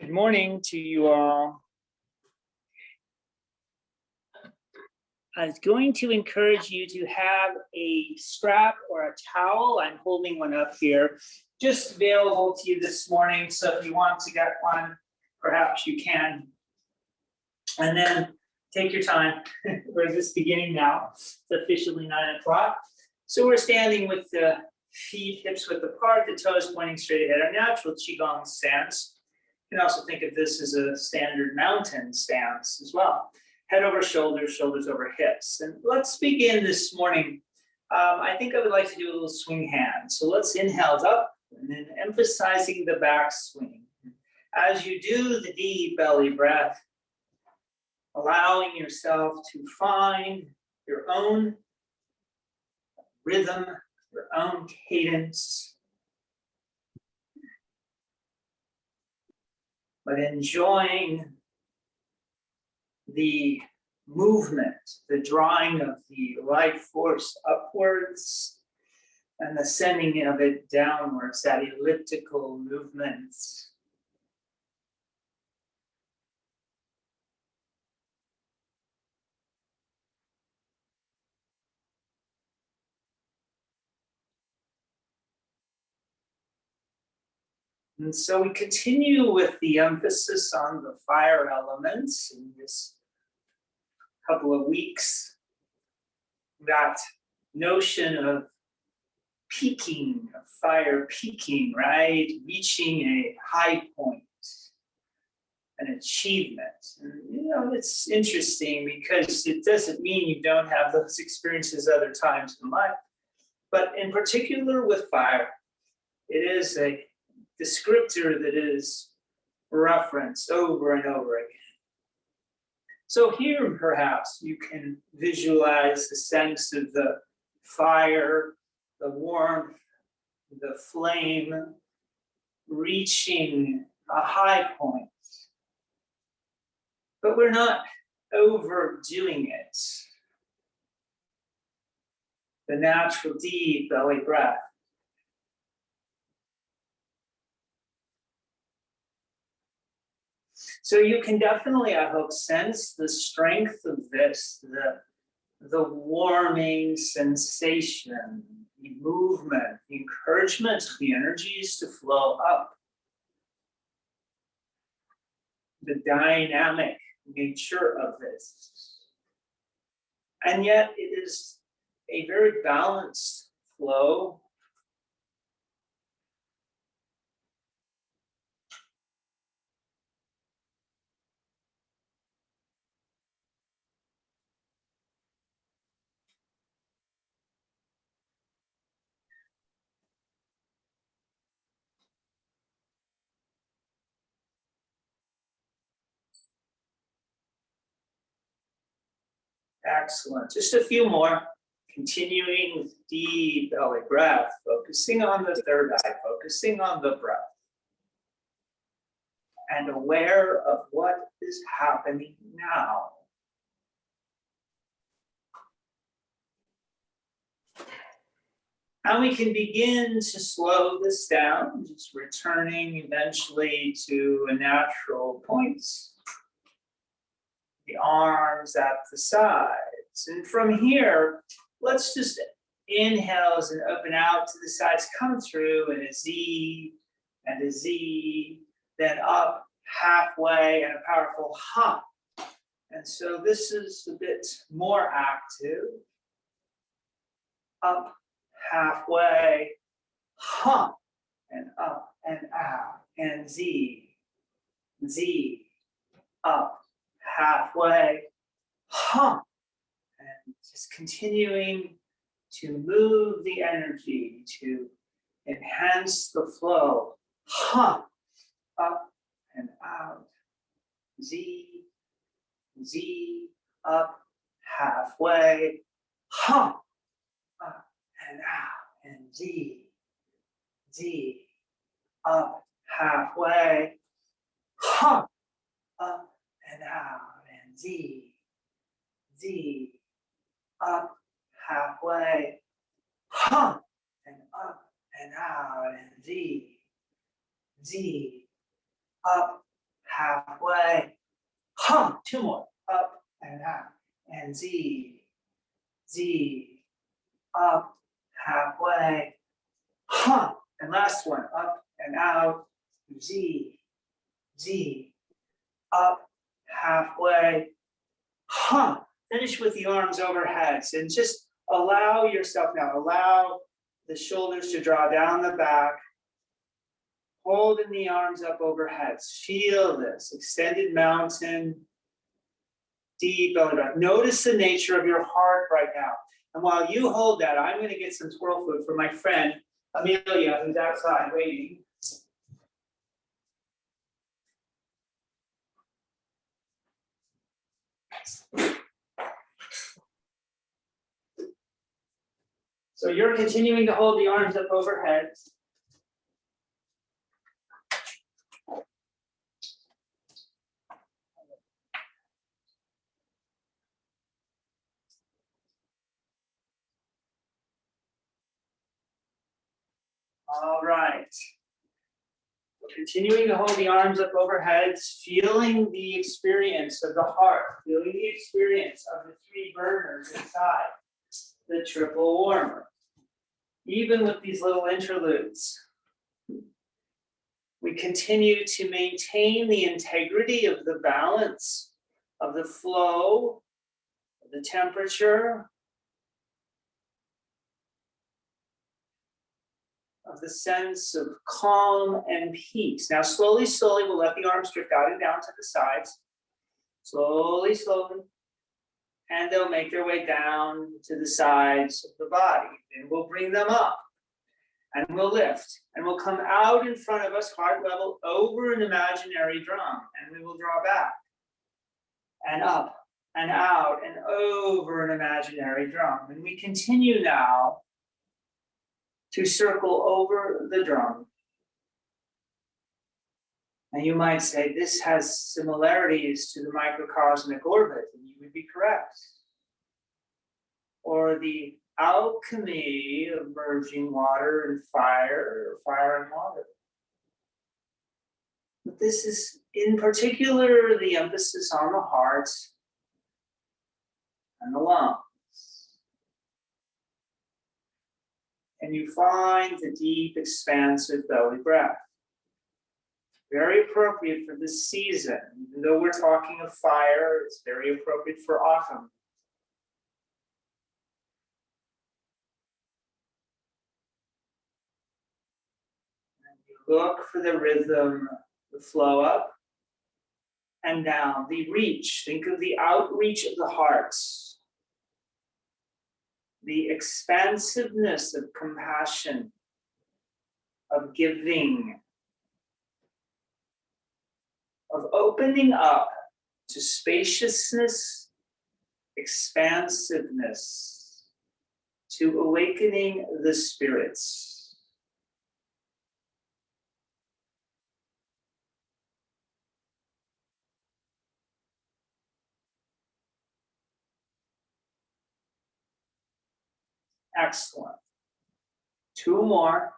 Good morning to you all. I was going to encourage you to have a strap or a towel. I'm holding one up here, just available to you this morning. So if you want to get one, perhaps you can. And then take your time. We're just beginning now. It's officially 9 o'clock. So we're standing with the feet hips width apart, the toes pointing straight ahead, our natural Qigong stance. You can also think of this as a standard mountain stance as well. Head over shoulders, shoulders over hips. And let's begin this morning. I think I would like to do a little swing hand. So let's inhale up and then emphasizing the back swing. As you do the deep belly breath, allowing yourself to find your own rhythm, your own cadence, but enjoying the movement, the drawing of the life force upwards and the sending of it downwards, that elliptical movement. And so we continue with the emphasis on the fire elements in this couple of weeks. That notion of peaking, of fire peaking, right? Reaching a high point, an achievement. And, it's interesting because it doesn't mean you don't have those experiences other times in life. But in particular with fire, it is a descriptor that is referenced over and over again. So here, perhaps, you can visualize the sense of the fire, the warmth, the flame, reaching a high point. But we're not overdoing it. The natural deep belly breath. So you can definitely, I hope, sense the strength of this, the warming sensation, the movement, the encouragement, the energies to flow up. The dynamic nature of this. And yet it is a very balanced flow. Excellent. Just a few more. Continuing with deep belly breath, focusing on the third eye, focusing on the breath. And aware of what is happening now. And we can begin to slow this down, just returning eventually to a natural point. The arms at the sides. And from here, let's just inhale and open out to the sides, come through in a Z and a Z, then up halfway and a powerful hop. And so this is a bit more active. Up halfway, hop, and up and out, and Z, Z, up halfway, hop, and just continuing to move the energy to enhance the flow, hop, up and out, Z, Z, up halfway, hop, up and out, and Z, Z, up halfway, hop, up and out, and Z, Z, up halfway, hop, and up and out, and Z, Z, up halfway. Hum, two more, up and out. And Z, Z, up, halfway. Hum, and last one, up and out. Z, Z, up, halfway. Hum. Finish with the arms overhead and just allow yourself now, allow the shoulders to draw down the back, holding the arms up overhead. Feel this, extended mountain, deep belly breath. Notice the nature of your heart right now. And while you hold that, I'm going to get some twirl food for my friend, Amelia, who's outside waiting. So you're continuing to hold the arms up overhead. All right. Continuing to hold the arms up overhead, feeling the experience of the heart, feeling the experience of the three burners inside the triple warmer. Even with these little interludes, we continue to maintain the integrity of the balance, of the flow, of the temperature, of the sense of calm and peace. Now, slowly, slowly, we'll let the arms drift out and down to the sides. Slowly, slowly. And they'll make their way down to the sides of the body. And we'll bring them up. And we'll lift. And we'll come out in front of us, heart level, over an imaginary drum. And we will draw back. And up, and out, and over an imaginary drum. And we continue now to circle over the drum. And you might say, this has similarities to the microcosmic orbit, and you would be correct. Or the alchemy of merging water and fire, or fire and water. But this is, in particular, the emphasis on the heart and the lungs. And you find the deep, expansive belly breath. Very appropriate for this season. Even though we're talking of fire, it's very appropriate for autumn. And you look for the rhythm, the flow up and down, the reach. Think of the outreach of the heart. The expansiveness of compassion, of giving, of opening up to spaciousness, expansiveness, to awakening the spirits. Excellent. Two more.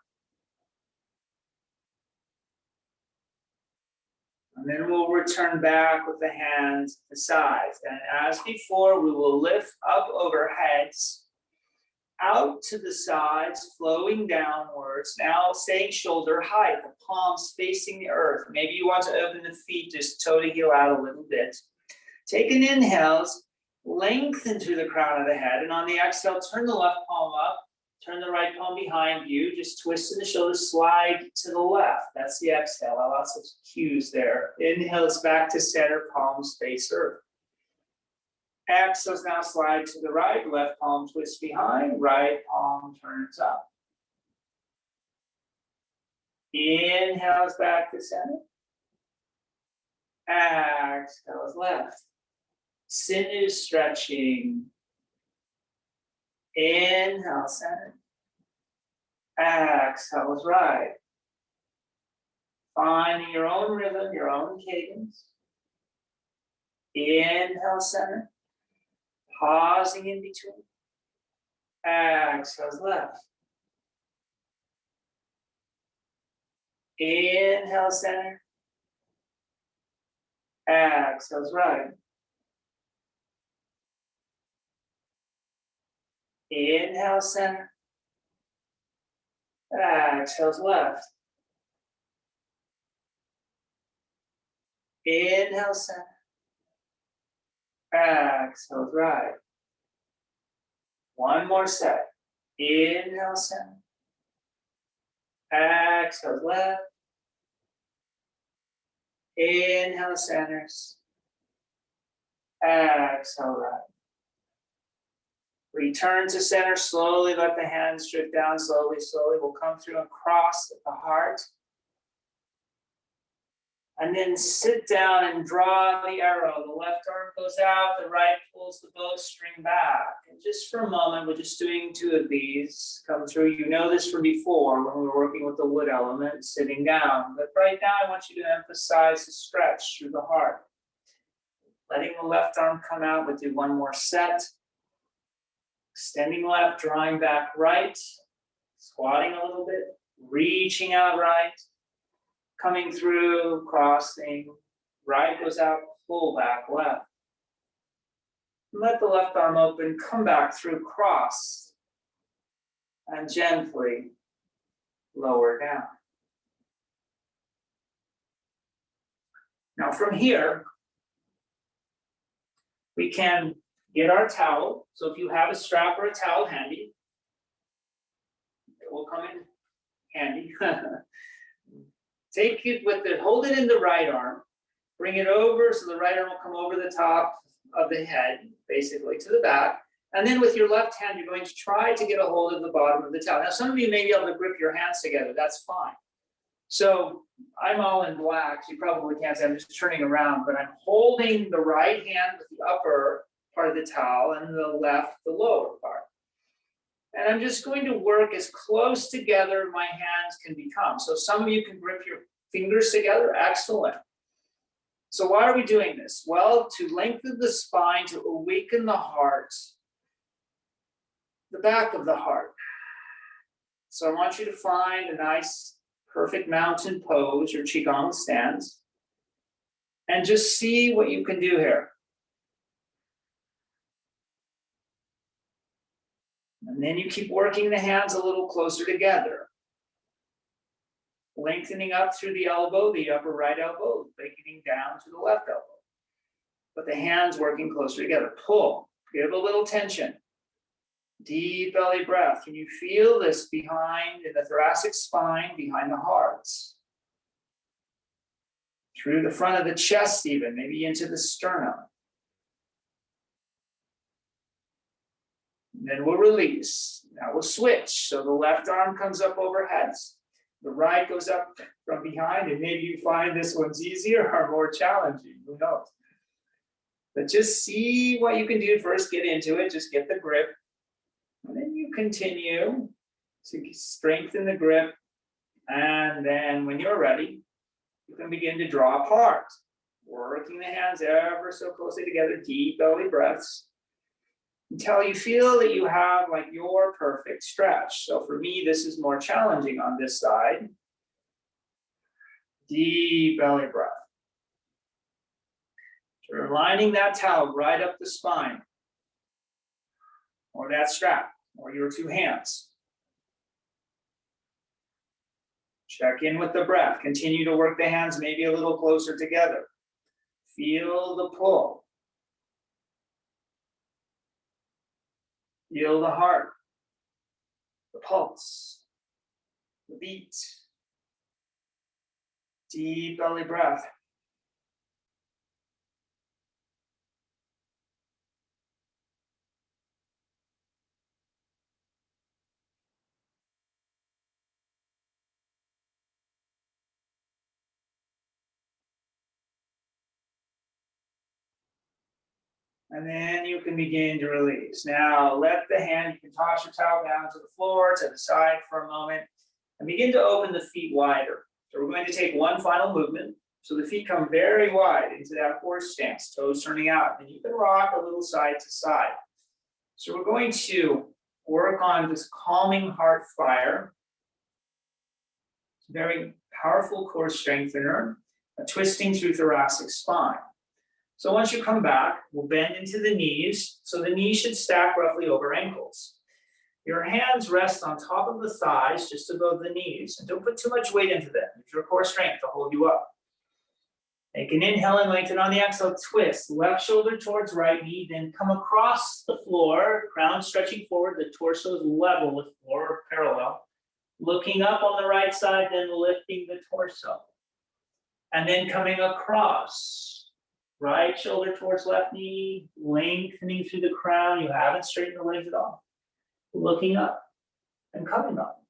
And then we'll return back with the hands to the sides. And as before, we will lift up overheads, out to the sides, flowing downwards. Now staying shoulder height, the palms facing the earth. Maybe you want to open the feet, just toe to heel out a little bit. Take an inhale, lengthen through the crown of the head. And on the exhale, turn the left palm up. Turn the right palm behind you. Just twist in the shoulders, slide to the left. That's the exhale. Lots of cues there. Inhale is back to center, palms face earth. Exhale now slide to the right, left palm twists behind, right palm turns up. Inhale is back to center. Exhale is left. Sinew stretching. Inhale, center. Exhale is right. Finding your own rhythm, your own cadence. Inhale, center. Pausing in between. Exhale is left. Inhale, center. Exhales right. Inhale center. Exhales left. Inhale center. Exhales right. One more set. Inhale center. Exhales left. Inhale centers. Exhale right. Return to center slowly. Let the hands drift down slowly, slowly. We'll come through and cross at the heart. And then sit down and draw the arrow. The left arm goes out, the right pulls the bowstring back. And just for a moment, we're just doing two of these. Come through. You know this from before when we were working with the wood element, sitting down. But right now, I want you to emphasize the stretch through the heart. Letting the left arm come out, we'll do one more set. Extending left, drawing back right. Squatting a little bit, reaching out right. Coming through, crossing, right goes out, pull back left. Let the left arm open, come back through, cross, and gently lower down. Now from here, we can get our towel. So if you have a strap or a towel handy, it will come in handy. Take it with it, hold it in the right arm, bring it over so the right arm will come over the top of the head, basically to the back. And then with your left hand, you're going to try to get a hold of the bottom of the towel. Now, some of you may be able to grip your hands together, that's fine. So I'm all in black, so you probably can't see, I'm just turning around, but I'm holding the right hand with the upper part of the towel and the left, the lower part. And I'm just going to work as close together my hands can become. So some of you can grip your fingers together, excellent. So why are we doing this? Well, to lengthen the spine, to awaken the heart, the back of the heart. So I want you to find a nice, perfect mountain pose, your Qigong stance, and just see what you can do here. And then you keep working the hands a little closer together. Lengthening up through the elbow, the upper right elbow, lengthening down to the left elbow. But the hands working closer together. Pull, give a little tension. Deep belly breath. Can you feel this behind in the thoracic spine, behind the heart? Through the front of the chest even, maybe into the sternum. And then we'll release. Now we'll switch. So the left arm comes up overhead. The right goes up from behind, and maybe you find this one's easier or more challenging. Who knows? But just see what you can do first. Get into it. Just get the grip. And then you continue to strengthen the grip. And then when you're ready, you can begin to draw apart. Working the hands ever so closely together. Deep belly breaths. Until you feel that you have like your perfect stretch. So for me, this is more challenging on this side. Deep belly breath. So you're lining that towel right up the spine, or that strap, or your two hands. Check in with the breath. Continue to work the hands maybe a little closer together. Feel the pull. Feel the heart, the pulse, the beat. Deep belly breath. And then you can begin to release. Now, let the hand, you can toss your towel down to the floor, to the side for a moment, and begin to open the feet wider. So we're going to take one final movement. So the feet come very wide into that horse stance, toes turning out, and you can rock a little side to side. So we're going to work on this calming heart fire. It's a very powerful core strengthener, a twisting through thoracic spine. So once you come back, we'll bend into the knees. So the knees should stack roughly over ankles. Your hands rest on top of the thighs, just above the knees. And don't put too much weight into them. Use your core strength to hold you up. Take an inhale and lengthen on the exhale. Twist left shoulder towards right knee, then come across the floor, crown stretching forward. The torso is level with floor, parallel. Looking up on the right side, then lifting the torso. And then coming across. Right shoulder towards left knee, lengthening through the crown. You haven't straightened the legs at all. Looking up and coming up.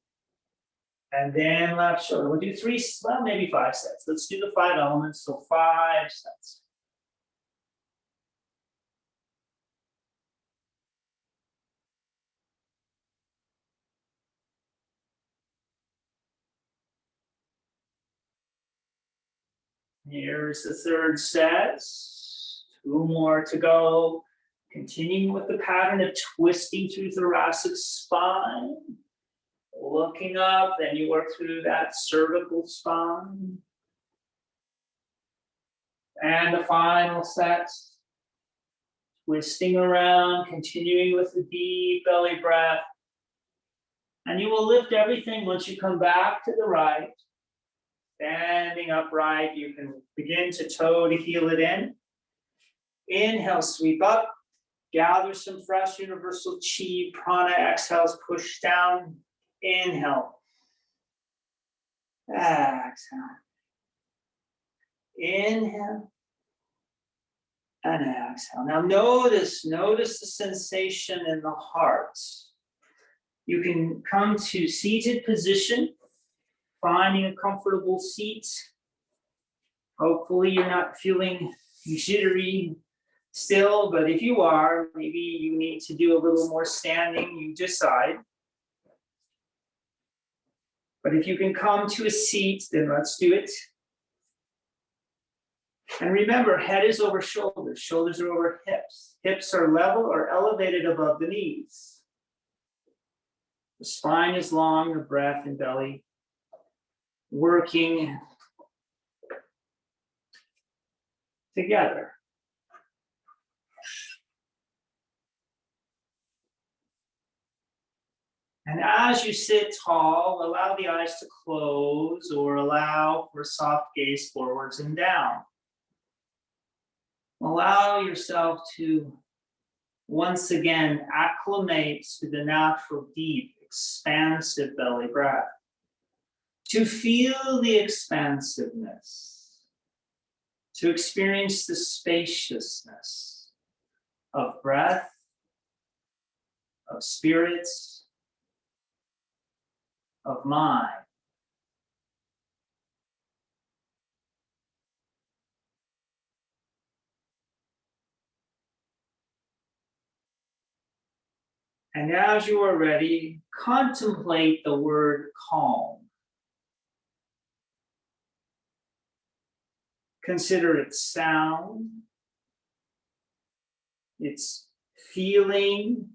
And then left shoulder. We'll do 3, well, maybe 5 sets. Let's do the 5 elements. So 5 sets. Here's the 3rd set. 2 more to go. Continuing with the pattern of twisting through thoracic spine. Looking up, then you work through that cervical spine. And the final set. Twisting around, continuing with the deep belly breath. And you will lift everything once you come back to the right. Standing upright, you can begin to toe to heel it in. Inhale, sweep up. Gather some fresh universal chi. Prana exhales, push down. Inhale. Exhale. Inhale. And exhale. Now notice the sensation in the heart. You can come to seated position, finding a comfortable seat. Hopefully you're not feeling jittery still, but if you are, maybe you need to do a little more standing, you decide. But if you can come to a seat, then let's do it. And remember, head is over shoulders, shoulders are over hips. Hips are level or elevated above the knees. The spine is long, the breath and belly working together. And as you sit tall, allow the eyes to close or allow for a soft gaze forwards and down. Allow yourself to once again acclimate to the natural, deep, expansive belly breath. To feel the expansiveness, to experience the spaciousness of breath, of spirits, of mind. And as you are ready, contemplate the word calm. Consider its sound, its feeling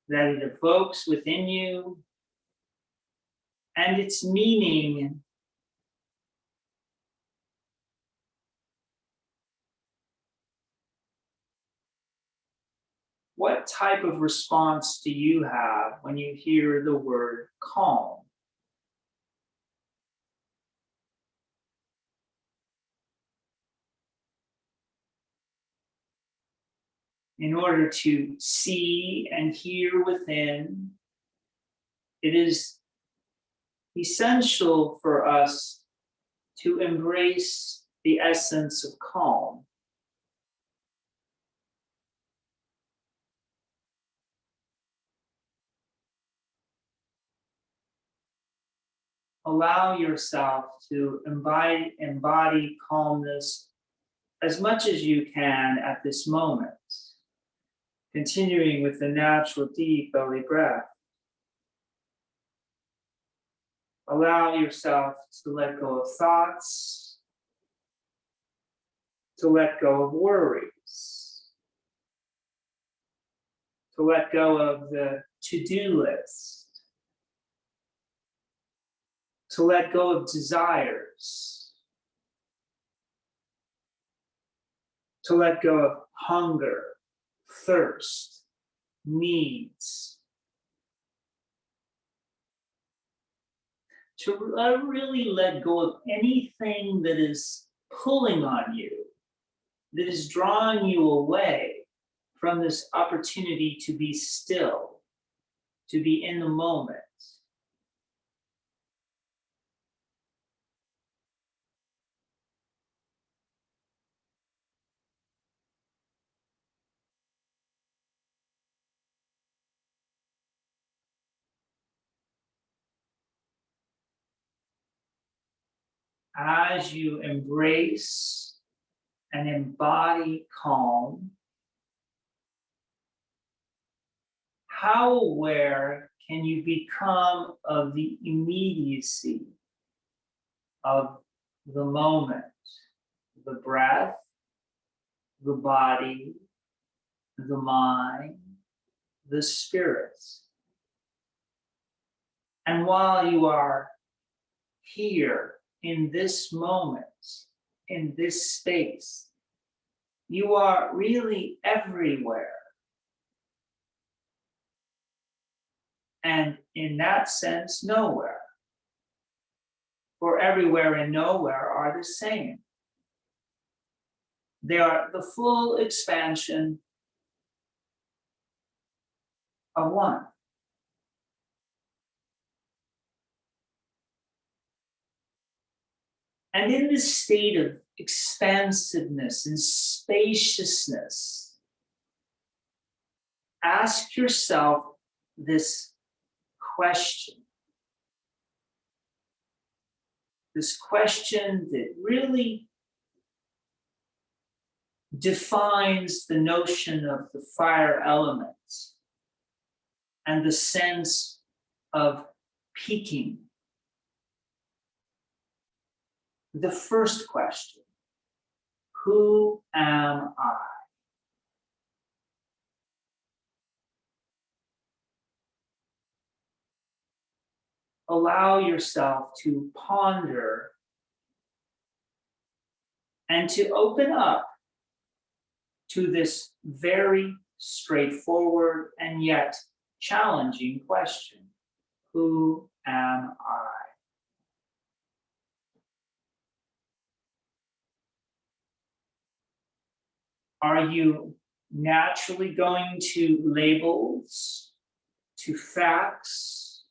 that it evokes within you, and its meaning. What type of response do you have when you hear the word calm? In order to see and hear within, it is essential for us to embrace the essence of calm. Allow yourself to embody calmness as much as you can at this moment, continuing with the natural deep belly breath. Allow yourself to let go of thoughts, to let go of worries, to let go of the to-do list, to let go of desires, to let go of hunger, thirst, needs, to really let go of anything that is pulling on you, that is drawing you away from this opportunity to be still, to be in the moment. As you embrace and embody calm, how aware can you become of the immediacy of the moment, the breath, the body, the mind, the spirit? And while you are here in this moment, in this space, you are really everywhere. And in that sense, nowhere. For everywhere and nowhere are the same. They are the full expansion of one. And in this state of expansiveness and spaciousness, ask yourself this question. This question that really defines the notion of the fire element and the sense of peaking. The first question, who am I? Allow yourself to ponder and to open up to this very straightforward and yet challenging question. Who am I? Are you naturally going to labels, to facts?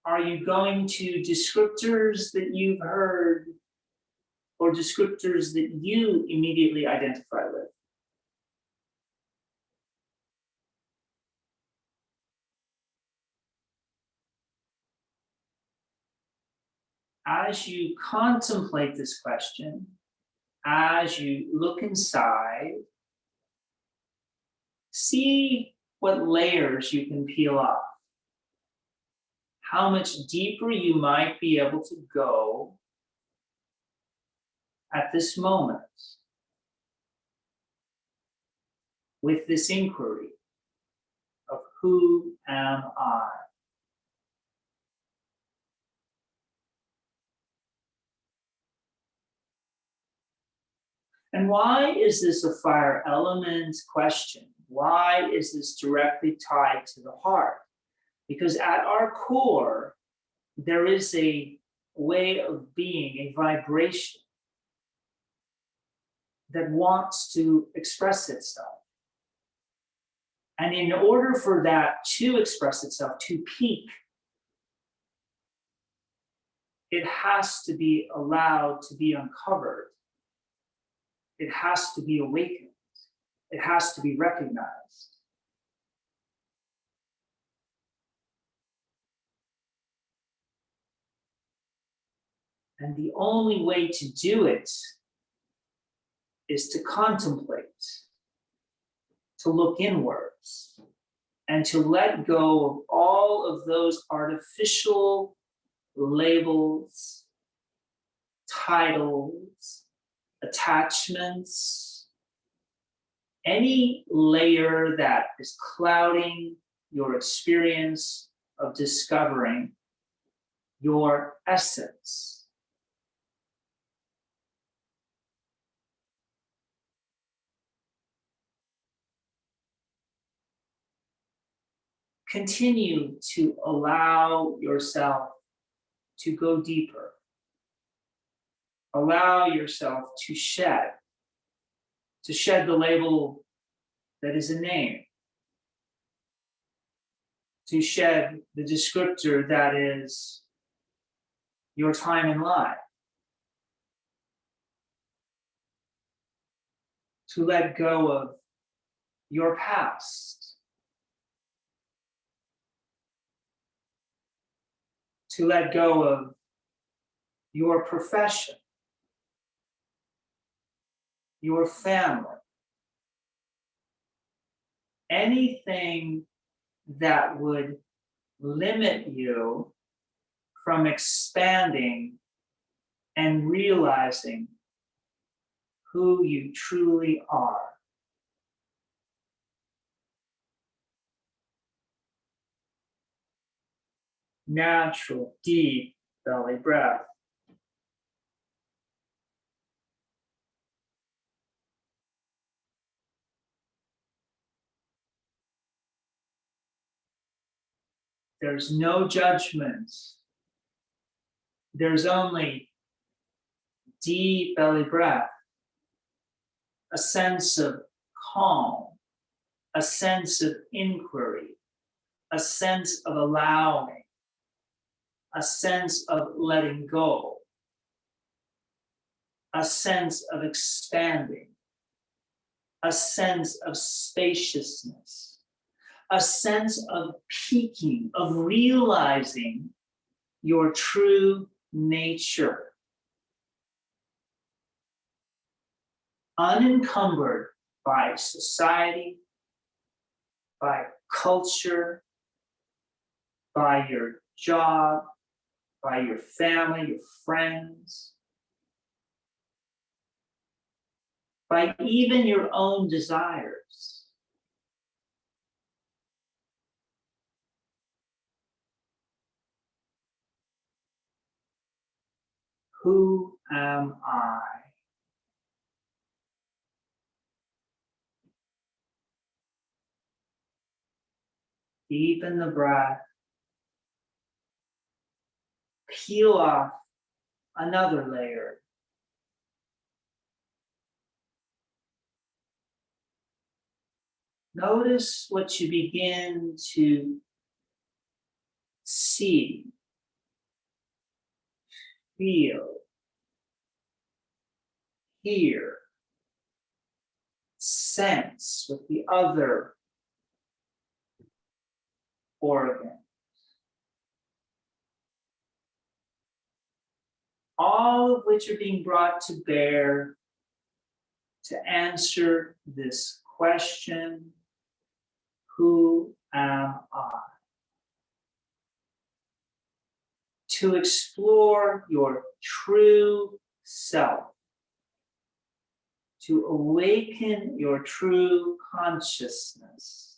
Are you going to descriptors that you've heard or descriptors that you immediately identify with? As you contemplate this question, as you look inside, see what layers you can peel off. How much deeper you might be able to go at this moment with this inquiry of who am I? And why is this a fire element question? Why is this directly tied to the heart? Because at our core, there is a way of being, a vibration that wants to express itself. And in order for that to express itself, to peak, it has to be allowed to be uncovered. It has to be awakened. It has to be recognized. And the only way to do it is to contemplate, to look inwards, and to let go of all of those artificial labels, titles, attachments, any layer that is clouding your experience of discovering your essence. Continue to allow yourself to go deeper. Allow yourself to shed the label that is a name, to shed the descriptor that is your time in life, to let go of your past, to let go of your profession, your family, anything that would limit you from expanding and realizing who you truly are. Natural, deep belly breath. There's no judgment. There's only deep belly breath, a sense of calm, a sense of inquiry, a sense of allowing, a sense of letting go, a sense of expanding, a sense of spaciousness, a sense of peaking, of realizing your true nature, unencumbered by society, by culture, by your job, by your family, your friends, by even your own desires. Who am I? Deepen the breath. Peel off another layer. Notice what you begin to see, feel, hear, sense with the other organ. All of which are being brought to bear to answer this question, who am I? To explore your true self, to awaken your true consciousness.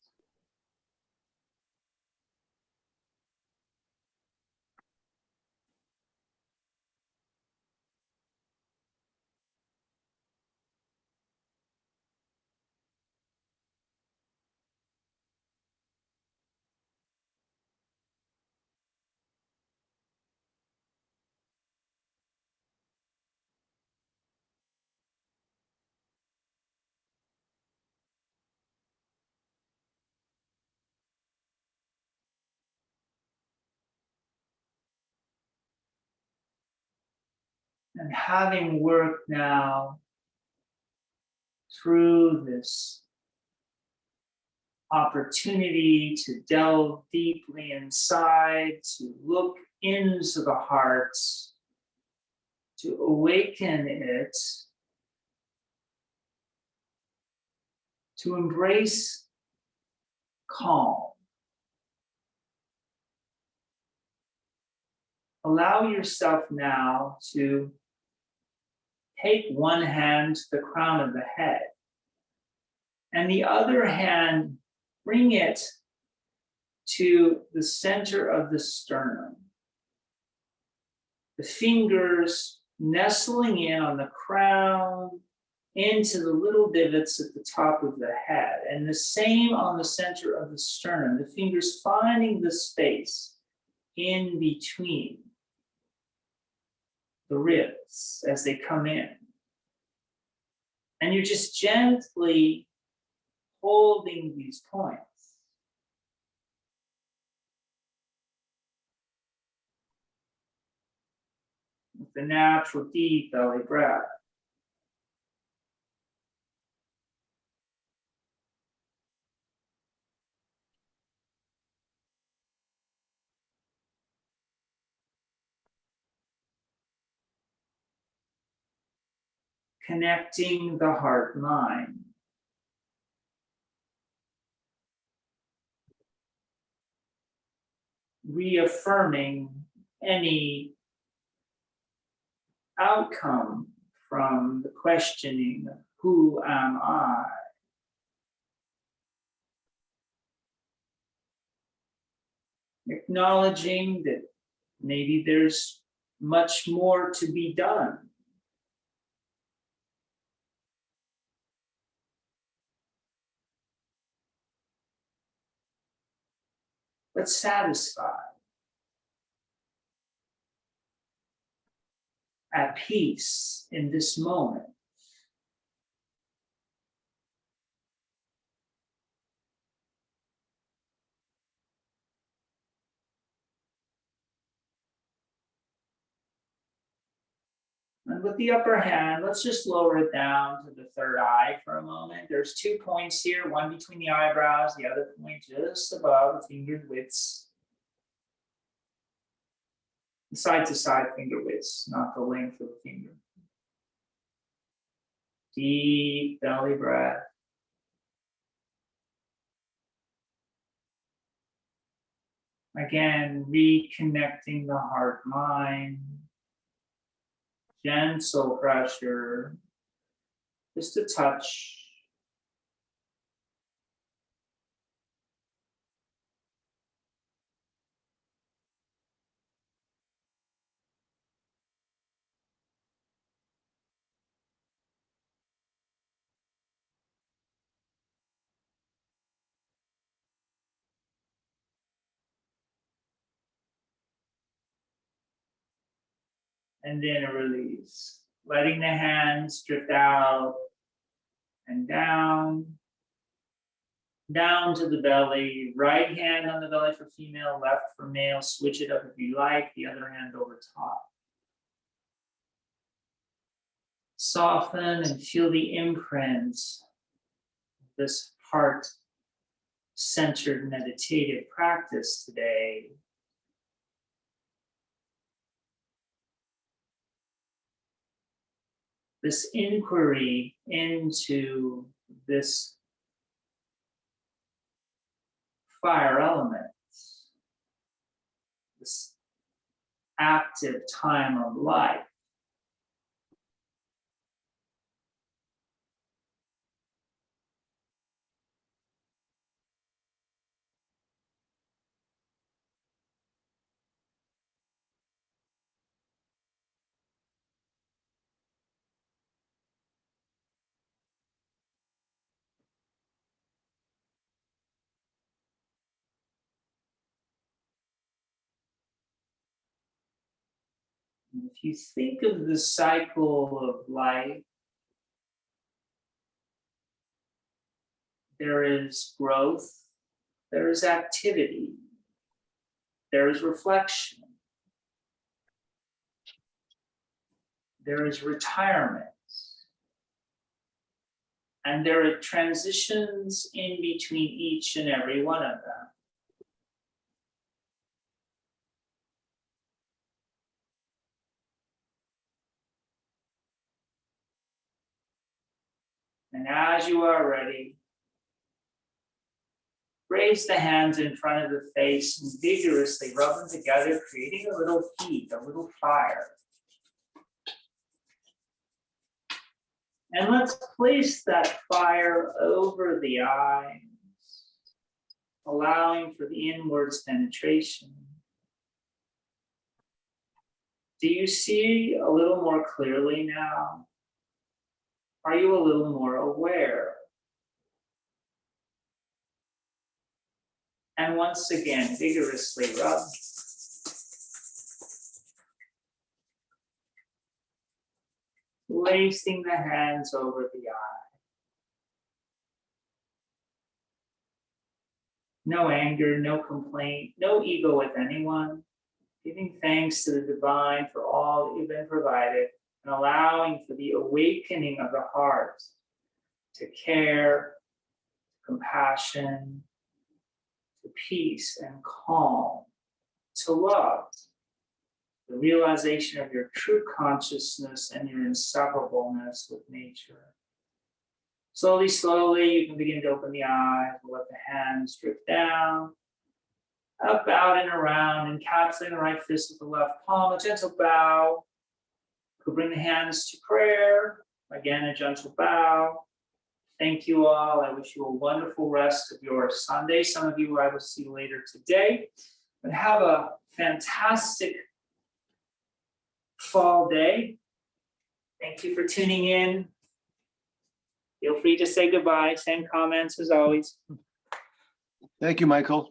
And having worked now through this opportunity to delve deeply inside, to look into the heart, to awaken it, to embrace calm. Allow yourself now to take one hand to the crown of the head and the other hand, bring it to the center of the sternum. The fingers nestling in on the crown, into the little divots at the top of the head, and the same on the center of the sternum, the fingers finding the space in between the ribs as they come in. And you're just gently holding these points. With the natural deep belly breath. Connecting the heart-mind. Reaffirming any outcome from the questioning of who am I? Acknowledging that maybe there's much more to be done. But satisfied, at peace in this moment. And with the upper hand, let's just lower it down to the third eye for a moment. There's 2 points here, one between the eyebrows, the other point just above the finger widths. Side to side finger widths, not the length of the finger. Deep belly breath. Again, reconnecting the heart-mind. Gentle pressure, just a touch. And then a release. Letting the hands drift out and down to the belly. Right hand on the belly for female, left for male. Switch it up if you like. The other hand over top. Soften and feel the imprints of this heart-centered meditative practice today. This inquiry into this fire element, this active time of life. And if you think of the cycle of life, there is growth, there is activity, there is reflection, there is retirement, and there are transitions in between each and every one of them. And as you are ready, raise the hands in front of the face and vigorously rub them together, creating a little heat, a little fire. And let's place that fire over the eyes, allowing for the inwards penetration. Do you see a little more clearly now? Are you a little more aware? And once again, vigorously rub. Placing the hands over the eye. No anger, no complaint, no ego with anyone. Giving thanks to the divine for all that you've been provided and allowing for the awakening of the heart to care, compassion, to peace and calm, to love, the realization of your true consciousness and your inseparableness with nature. Slowly, slowly, you can begin to open the eyes, let the hands drift down, up, out, and around, encapsulating the right fist with the left palm, a gentle bow. Could bring the hands to prayer. Again, a gentle bow. Thank you all. I wish you a wonderful rest of your Sunday. Some of you I will see later today. But have a fantastic fall day. Thank you for tuning in. Feel free to say goodbye. Send comments as always. Thank you, Michael.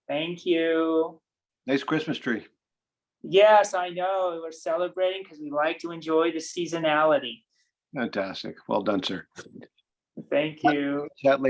Thank you. Nice Christmas tree. Yes, I know. We're celebrating because we like to enjoy the seasonality. Fantastic. Well done, sir. Thank you. Chat later.